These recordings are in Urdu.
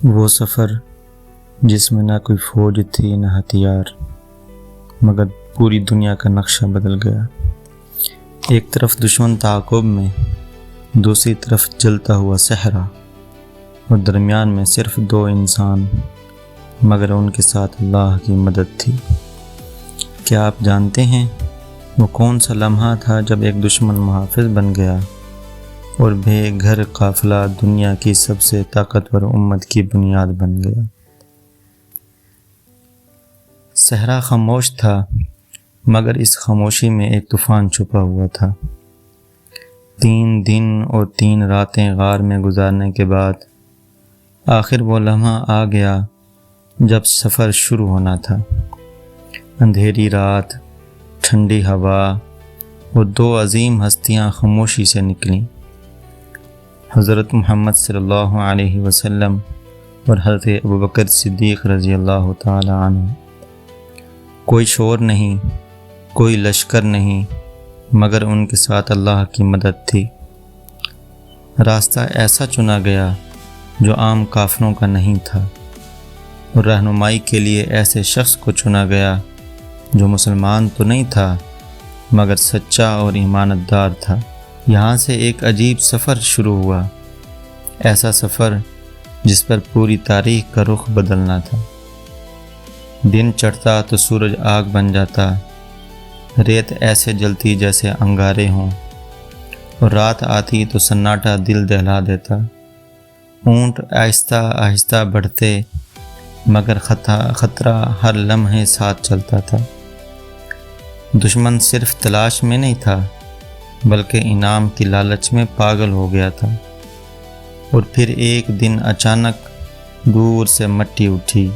وہ سفر جس میں نہ کوئی فوج تھی نہ ہتھیار، مگر پوری دنیا کا نقشہ بدل گیا۔ ایک طرف دشمن تعاقب میں، دوسری طرف جلتا ہوا صحرا، اور درمیان میں صرف دو انسان، مگر ان کے ساتھ اللہ کی مدد تھی۔ کیا آپ جانتے ہیں وہ کون سا لمحہ تھا جب ایک دشمن محافظ بن گیا اور بے گھر قافلہ دنیا کی سب سے طاقتور امت کی بنیاد بن گیا؟ صحرا خاموش تھا، مگر اس خاموشی میں ایک طوفان چھپا ہوا تھا۔ 3 دن اور 3 راتیں غار میں گزارنے کے بعد آخر وہ لمحہ آ گیا جب سفر شروع ہونا تھا۔ اندھیری رات، ٹھنڈی ہوا اور 2 عظیم ہستیاں خاموشی سے نکلیں، حضرت محمد صلی اللہ علیہ وسلم اور حضرت ابوبکر صدیق رضی اللہ تعالی عنہ۔ کوئی شور نہیں، کوئی لشکر نہیں، مگر ان کے ساتھ اللہ کی مدد تھی۔ راستہ ایسا چنا گیا جو عام کافروں کا نہیں تھا، اور رہنمائی کے لیے ایسے شخص کو چنا گیا جو مسلمان تو نہیں تھا مگر سچا اور ایمانت دار تھا۔ یہاں سے ایک عجیب سفر شروع ہوا، ایسا سفر جس پر پوری تاریخ کا رخ بدلنا تھا۔ دن چڑھتا تو سورج آگ بن جاتا، ریت ایسے جلتی جیسے انگارے ہوں، اور رات آتی تو سناٹا دل دہلا دیتا۔ اونٹ آہستہ آہستہ بڑھتے، مگر خطرہ ہر لمحے ساتھ چلتا تھا۔ دشمن صرف تلاش میں نہیں تھا، بلکہ انعام کی لالچ میں پاگل ہو گیا تھا۔ اور پھر ایک دن اچانک دور سے مٹی اٹھی،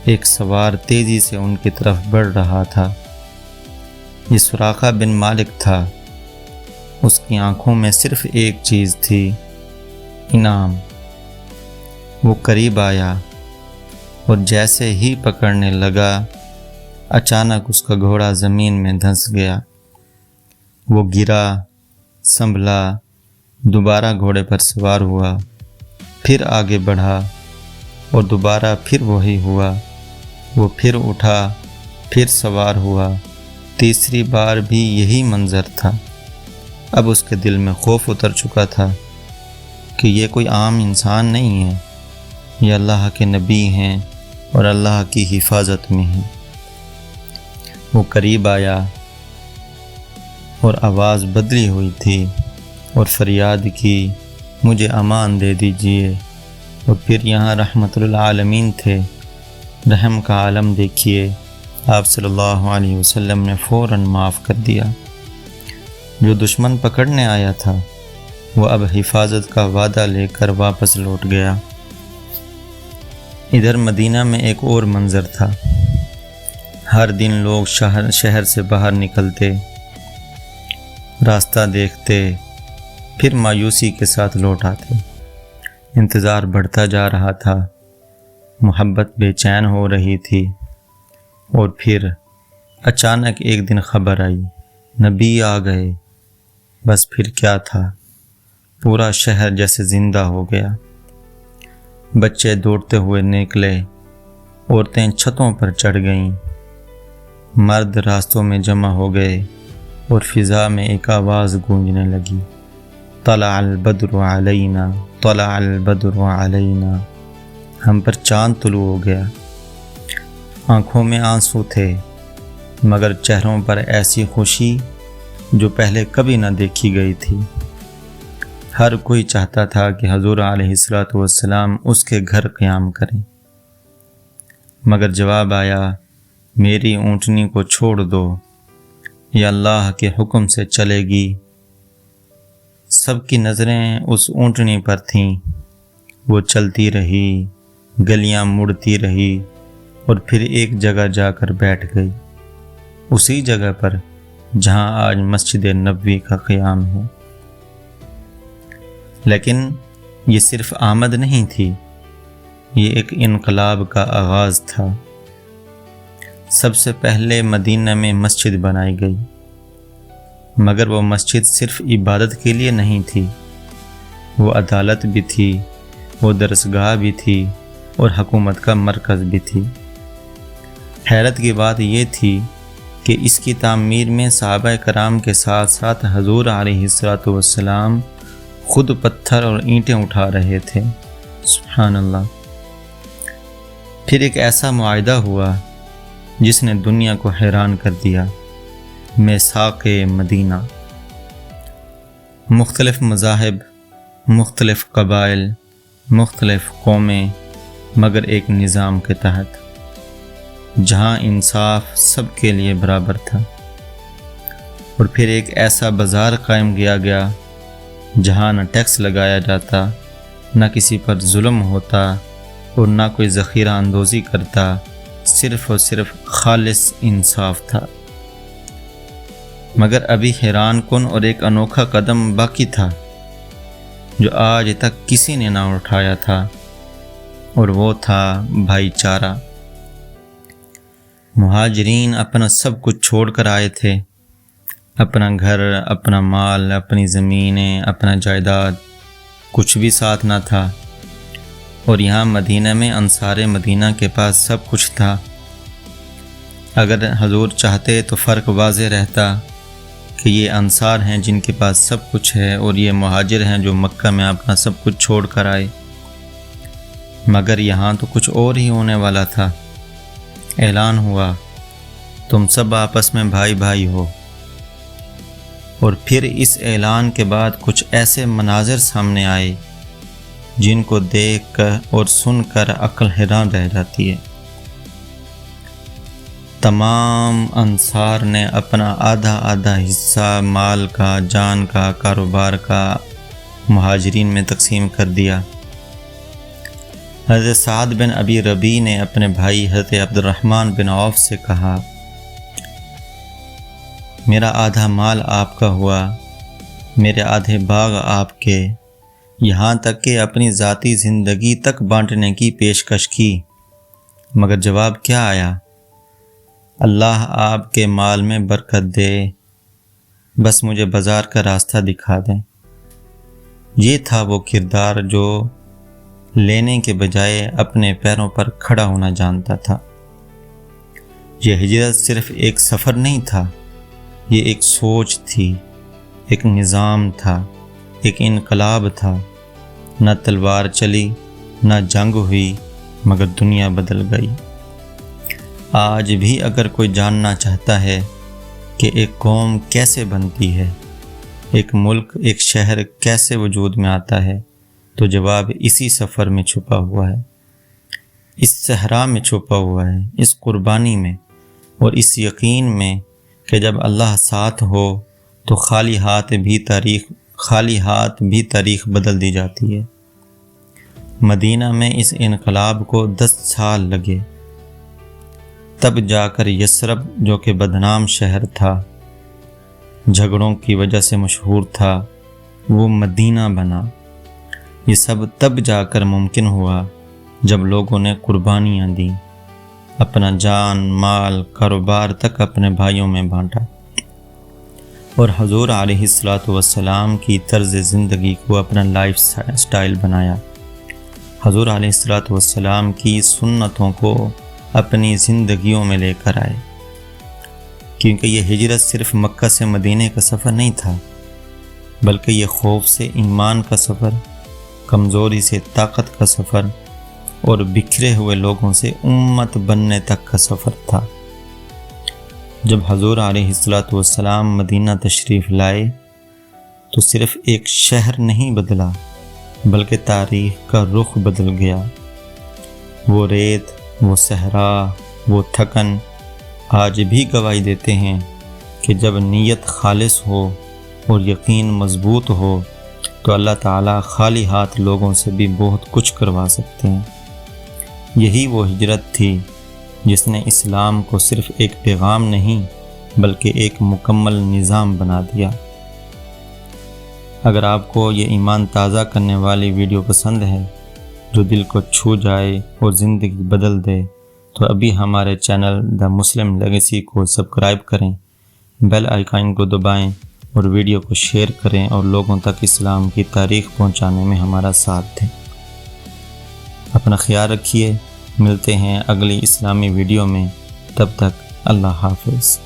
ایک سوار تیزی سے ان کی طرف بڑھ رہا تھا۔ یہ سراقہ بن مالک تھا۔ اس کی آنکھوں میں صرف ایک چیز تھی، انعام۔ وہ قریب آیا اور جیسے ہی پکڑنے لگا، اچانک اس کا گھوڑا زمین میں دھنس گیا۔ وہ گرا، سنبھلا، دوبارہ گھوڑے پر سوار ہوا، پھر آگے بڑھا، اور دوبارہ پھر وہی ہوا۔ وہ پھر اٹھا، پھر سوار ہوا، تیسری بار بھی یہی منظر تھا۔ اب اس کے دل میں خوف اتر چکا تھا کہ یہ کوئی عام انسان نہیں ہے، یہ اللہ کے نبی ہیں اور اللہ کی حفاظت میں ہیں۔ وہ قریب آیا اور آواز بدلی ہوئی تھی اور فریاد کی، مجھے امان دے دیجئے۔ اور پھر یہاں رحمت للعالمین تھے، رحم کا عالم دیکھیے، آپ صلی اللہ علیہ وسلم نے فوراً معاف کر دیا۔ جو دشمن پکڑنے آیا تھا وہ اب حفاظت کا وعدہ لے کر واپس لوٹ گیا۔ ادھر مدینہ میں ایک اور منظر تھا۔ ہر دن لوگ شہر سے باہر نکلتے، راستہ دیکھتے، پھر مایوسی کے ساتھ لوٹ آتے۔ انتظار بڑھتا جا رہا تھا، محبت بے چین ہو رہی تھی۔ اور پھر اچانک ایک دن خبر آئی، نبی آ گئے۔ بس پھر کیا تھا، پورا شہر جیسے زندہ ہو گیا۔ بچے دوڑتے ہوئے نکلے، عورتیں چھتوں پر چڑھ گئیں، مرد راستوں میں جمع ہو گئے، اور فضا میں ایک آواز گونجنے لگی، طلع البدر علینا، طلع البدر علینا، ہم پر چاند طلوع ہو گیا۔ آنکھوں میں آنسو تھے، مگر چہروں پر ایسی خوشی جو پہلے کبھی نہ دیکھی گئی تھی۔ ہر کوئی چاہتا تھا کہ حضور علیہ السلام اس کے گھر قیام کریں، مگر جواب آیا، میری اونٹنی کو چھوڑ دو، یہ اللہ کے حکم سے چلے گی۔ سب کی نظریں اس اونٹنی پر تھیں۔ وہ چلتی رہی، گلیاں مڑتی رہی، اور پھر ایک جگہ جا کر بیٹھ گئی، اسی جگہ پر جہاں آج مسجد نبوی کا قیام ہے۔ لیکن یہ صرف آمد نہیں تھی، یہ ایک انقلاب کا آغاز تھا۔ سب سے پہلے مدینہ میں مسجد بنائی گئی، مگر وہ مسجد صرف عبادت کے لیے نہیں تھی، وہ عدالت بھی تھی، وہ درسگاہ بھی تھی، اور حکومت کا مرکز بھی تھی۔ حیرت کی بات یہ تھی کہ اس کی تعمیر میں صحابہ کرام کے ساتھ ساتھ حضور علیہ السلام خود پتھر اور اینٹیں اٹھا رہے تھے۔ سبحان اللہ۔ پھر ایک ایسا معاہدہ ہوا جس نے دنیا کو حیران کر دیا، میثاق مدینہ۔ مختلف مذاہب، مختلف قبائل، مختلف قومیں، مگر ایک نظام کے تحت، جہاں انصاف سب کے لیے برابر تھا۔ اور پھر ایک ایسا بازار قائم کیا گیا جہاں نہ ٹیکس لگایا جاتا، نہ کسی پر ظلم ہوتا اور نہ کوئی ذخیرہ اندوزی کرتا، صرف اور صرف خالص انصاف تھا۔ مگر ابھی حیران کن اور ایک انوکھا قدم باقی تھا جو آج تک کسی نے نہ اٹھایا تھا، اور وہ تھا بھائی چارہ۔ مہاجرین اپنا سب کچھ چھوڑ کر آئے تھے، اپنا گھر، اپنا مال، اپنی زمینیں، اپنا جائیداد، کچھ بھی ساتھ نہ تھا۔ اور یہاں مدینہ میں انصار مدینہ کے پاس سب کچھ تھا۔ اگر حضور چاہتے تو فرق واضح رہتا کہ یہ انصار ہیں جن کے پاس سب کچھ ہے، اور یہ مہاجر ہیں جو مکہ میں اپنا سب کچھ چھوڑ کر آئے۔ مگر یہاں تو کچھ اور ہی ہونے والا تھا۔ اعلان ہوا، تم سب آپس میں بھائی بھائی ہو۔ اور پھر اس اعلان کے بعد کچھ ایسے مناظر سامنے آئے جن کو دیکھ کر اور سن کر عقل حیران رہ جاتی ہے۔ تمام انصار نے اپنا آدھا آدھا حصہ مال کا، جان کا، کاروبار کا مہاجرین میں تقسیم کر دیا۔ حضرت سعد بن ابی ربیع نے اپنے بھائی حضرت عبد الرحمن بن عوف سے کہا، میرا آدھا مال آپ کا ہوا، میرے آدھے باغ آپ کے، یہاں تک کہ اپنی ذاتی زندگی تک بانٹنے کی پیشکش کی، مگر جواب کیا آیا؟ اللہ آپ کے مال میں برکت دے، بس مجھے بازار کا راستہ دکھا دیں۔ یہ تھا وہ کردار جو لینے کے بجائے اپنے پیروں پر کھڑا ہونا جانتا تھا۔ یہ ہجرت صرف ایک سفر نہیں تھا، یہ ایک سوچ تھی، ایک نظام تھا، ایک انقلاب تھا۔ نہ تلوار چلی، نہ جنگ ہوئی، مگر دنیا بدل گئی۔ آج بھی اگر کوئی جاننا چاہتا ہے کہ ایک قوم کیسے بنتی ہے، ایک ملک، ایک شہر کیسے وجود میں آتا ہے، تو جواب اسی سفر میں چھپا ہوا ہے، اس صحرا میں چھپا ہوا ہے، اس قربانی میں، اور اس یقین میں کہ جب اللہ ساتھ ہو تو خالی ہاتھ بھی تاریخ بدل دی جاتی ہے۔ مدینہ میں اس انقلاب کو 10 سال لگے، تب جا کر یثرب جو کہ بدنام شہر تھا، جھگڑوں کی وجہ سے مشہور تھا، وہ مدینہ بنا۔ یہ سب تب جا کر ممکن ہوا جب لوگوں نے قربانیاں دیں، اپنا جان، مال، کاروبار تک اپنے بھائیوں میں بانٹا، اور حضور علیہ السلام کی طرز زندگی کو اپنا لائف سٹائل بنایا۔ حضور علیہ السلام کی سنتوں کو اپنی زندگیوں میں لے کر آئے، کیونکہ یہ ہجرت صرف مکہ سے مدینے کا سفر نہیں تھا، بلکہ یہ خوف سے ایمان کا سفر، کمزوری سے طاقت کا سفر، اور بکھرے ہوئے لوگوں سے امت بننے تک کا سفر تھا۔ جب حضور علیہ السلام مدینہ تشریف لائے تو صرف ایک شہر نہیں بدلا، بلکہ تاریخ کا رخ بدل گیا۔ وہ ریت، وہ صحرا، وہ تھکن آج بھی گواہی دیتے ہیں کہ جب نیت خالص ہو اور یقین مضبوط ہو تو اللہ تعالیٰ خالی ہاتھ لوگوں سے بھی بہت کچھ کروا سکتے ہیں۔ یہی وہ ہجرت تھی جس نے اسلام کو صرف ایک پیغام نہیں بلکہ ایک مکمل نظام بنا دیا۔ اگر آپ کو یہ ایمان تازہ کرنے والی ویڈیو پسند ہے جو دل کو چھو جائے اور زندگی بدل دے تو ابھی ہمارے چینل دا مسلم لیگیسی کو سبسکرائب کریں، بیل آئیکن کو دبائیں اور ویڈیو کو شیئر کریں اور لوگوں تک اسلام کی تاریخ پہنچانے میں ہمارا ساتھ دیں۔ اپنا خیال رکھیے، ملتے ہیں اگلی اسلامی ویڈیو میں، تب تک اللہ حافظ۔